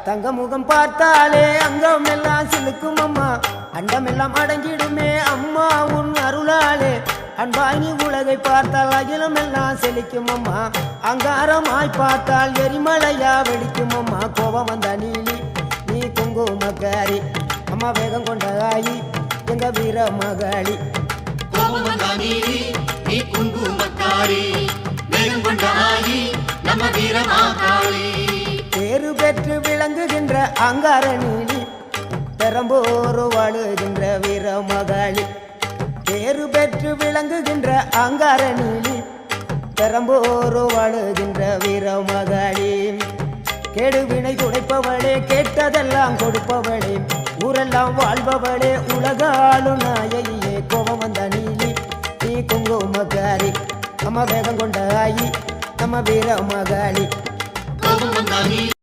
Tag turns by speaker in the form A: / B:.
A: தங்க முகம் பார்த்தாலே அங்கம் எல்லாம் சிலுக்கும் அம்மா அண்டமெல்லாம் அடங்கிடுமே அம்மா உன் அருளாலே அன்பாங்கி உலகை பார்த்தால் அகிலம் எல்லாம் செழிக்கும் அம்மா அங்காரமாய் பார்த்தால் எரிமலையா வெடிக்கும் அம்மா கோபம் வந்த நீலி நீ குங்குமக்காரி அம்மா வேகம் கொண்ட ஆயி எங்க வீர மகாளி
B: கோபம் வந்த நீலி நீ குங்குமக்காரி வேகம் கொண்ட ஆயி நம்ம வீர மகாளி
A: பேரு பெற்று விளங்குகின்ற அங்கார நீலி பெரம்போரு வாழுகின்ற வீர மகாளி பேரு பெற்று விளங்குகின்ற அங்கார நீலி பெரம்போரு வாழுகின்ற வீர மகாளி கேடுவினை துடைப்பவளே கேட்டதெல்லாம் கொடுப்பவளே ஊரெல்லாம் வாழ்பவளே உலகாளு நாயகியே கோபம் வந்த நீலி நீ குங்குமக்காரி அம்மா வேகம் கொண்ட ஆயி நம்ம வீர மகாளி
B: கோபம் வந்த நீலி